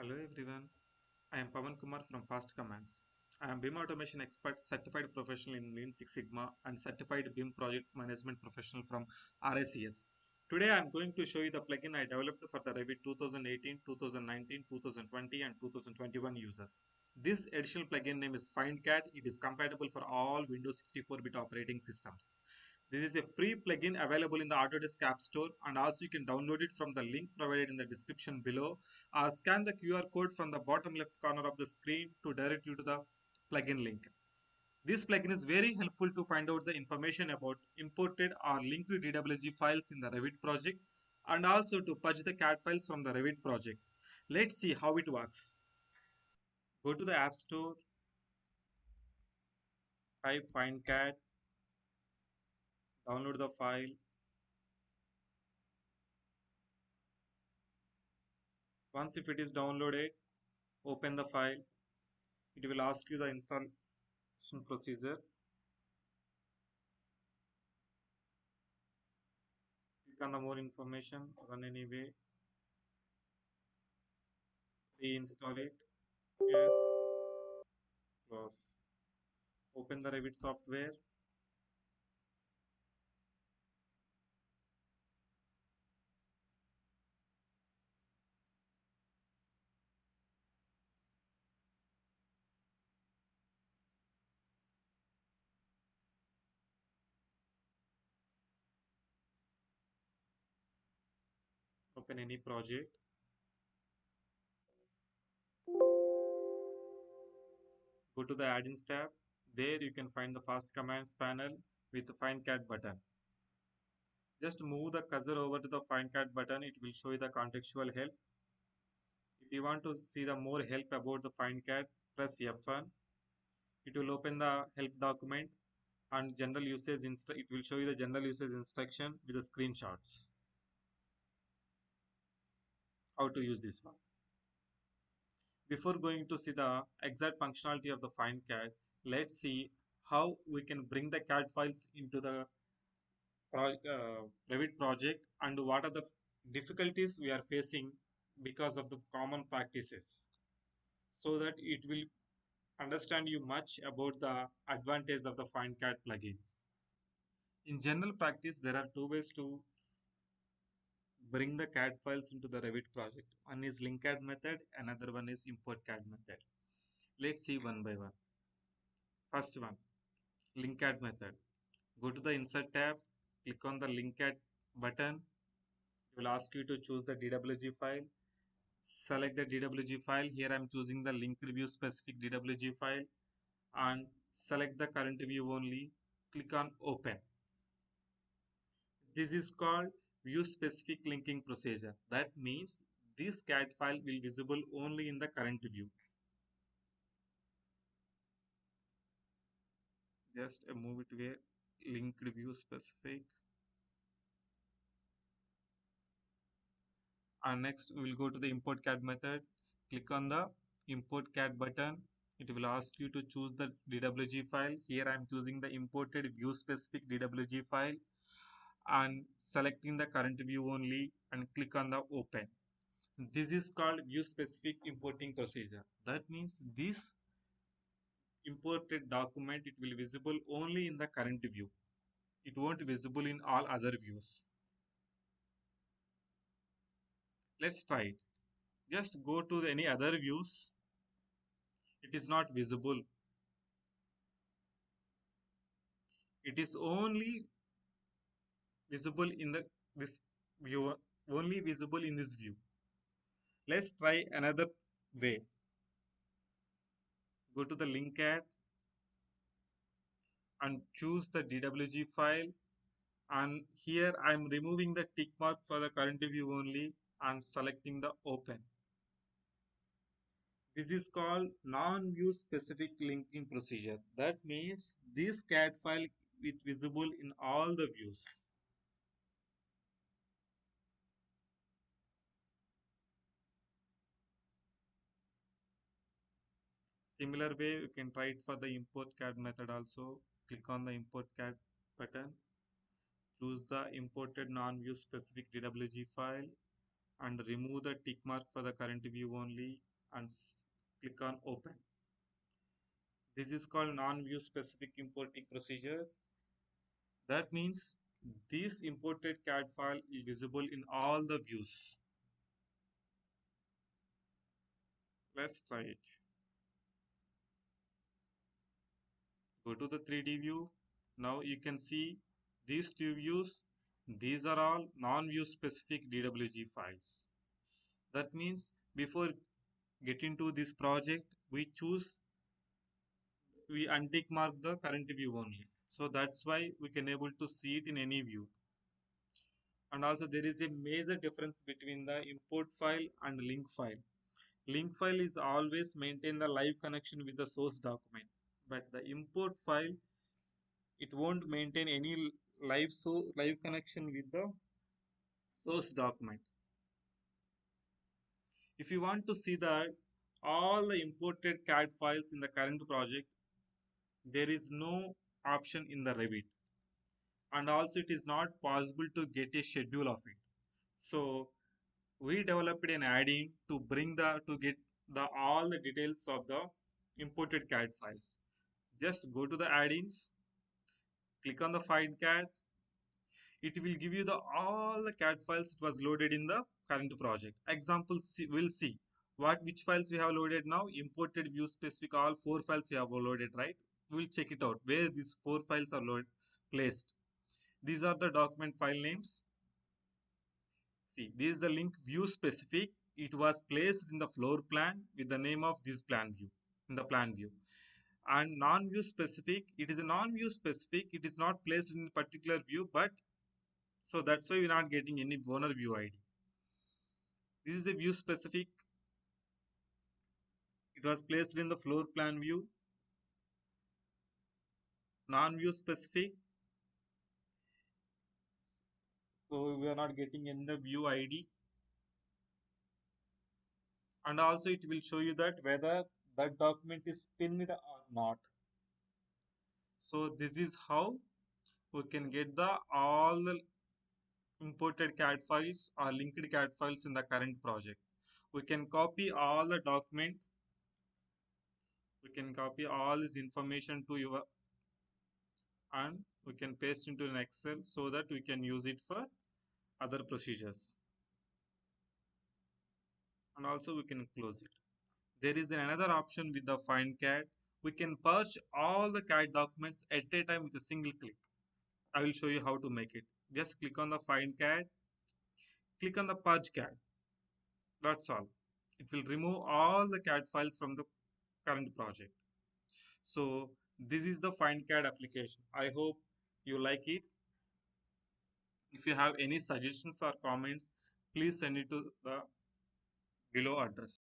Hello everyone, I am Pavan Kumar from Fast Commands. I am BIM Automation Expert, Certified Professional in Lean Six Sigma and Certified BIM Project Management Professional from RICS. Today I am going to show you the plugin I developed for the Revit 2018, 2019, 2020 and 2021 users. This additional plugin name is FindCAD. It is compatible for all Windows 64-bit operating systems. This is a free plugin available in the Autodesk App Store, and also you can download it from the link provided in the description below or scan the QR code from the bottom left corner of the screen to direct you to the plugin link. This plugin is very helpful to find out the information about imported or linked DWG files in the Revit project and also to purge the CAD files from the Revit project. Let's see how it works. Go to the App Store, type FindCAD, download the file. Once if it is downloaded, open the file. It will ask you the installation procedure. Click on the more information, run anyway, reinstall it. Yes, close. Open the Revit software. Open any project. Go to the add-ins tab. There you can find the fast commands panel with the find cat button. Just move the cursor over to the find cat button. It will show you the contextual help. If you want to see the more help about the find cat, press F1. It will open the help document and general usage it will show you the general usage instruction with the screenshots how to use this one. Before going to see the exact functionality of the find CAD, let's see how we can bring the CAD files into the Revit project and what are the difficulties we are facing because of the common practices, so that it will understand you much about the advantage of the find CAD plugin. In general practice, there are two ways to bring the CAD files into the Revit project. One is link CAD method, another one is import CAD method. Let's see one by one. First one, link CAD method. Go to the insert tab, click on the link CAD button. It will ask you to choose the DWG file. Select the DWG file. Here I am choosing the linked view specific DWG file and select the current view only. Click on open. This is called view specific linking procedure. That means this CAD file will be visible only in the current view. Just move it where linked view specific. And next we will go to the import CAD method. Click on the import CAD button. It will ask you to choose the DWG file. Here I am choosing the imported view specific DWG file and selecting the current view only and click on the open. This is called view specific importing procedure. That means this imported document, it will be visible only in the current view. It won't be visible in all other views. Let's try it. Just go to any other views. It is not visible. It is only visible in this view, only visible in this view. Let's try another way. Go to the link CAD and choose the DWG file, and here I am removing the tick mark for the current view only and selecting the open. This is called non-view specific linking procedure. That means this CAD file is visible in all the views. Similar way, you can try it for the import CAD method also. Click on the import CAD button, choose the imported non-view specific DWG file and remove the tick mark for the current view only and click on open. This is called non-view specific importing procedure. That means this imported CAD file is visible in all the views. Let's try it. Go to the 3D view. Now you can see these two views. These are all non-view specific DWG files. That means before getting to this project, we untick mark the current view only. So that's why we can able to see it in any view. And also there is a major difference between the import file and link file. Link file is always maintain the live connection with the source document, but the import file, it won't maintain any live connection with the source document. If you want to see that all the imported CAD files in the current project, there is no option in the Revit, and also it is not possible to get a schedule of it. So we developed an add-in to bring the to get the all the details of the imported CAD files. Just go to the add-ins, click on the find CAD. It will give you the all the CAD files it was loaded in the current project. Example, we'll see which files we have loaded now. Imported view specific, all four files we have loaded, right? We'll check it out where these four files are loaded placed. These are the document file names. See, this is the link view specific. It was placed in the floor plan with the name of this plan view in the plan view. And non-view specific, it is a non-view specific. It is not placed in a particular view, but so that's why we're not getting any owner view ID. This is a view specific. It was placed in the floor plan view. Non-view specific. So we are not getting in the view ID. And also it will show you that whether that document is pinned or not. So this is how we can get the all the imported CAD files or linked CAD files in the current project. We can copy all the document. We can copy all this information to your and we can paste into an Excel so that we can use it for other procedures. And also we can close it. There is another option with the find CAD. We can purge all the CAD documents at a time with a single click. I will show you how to make it. Just click on the find CAD, click on the purge CAD. That's all. It will remove all the CAD files from the current project. So this is the find CAD application. I hope you like it. If you have any suggestions or comments, please send it to the below address.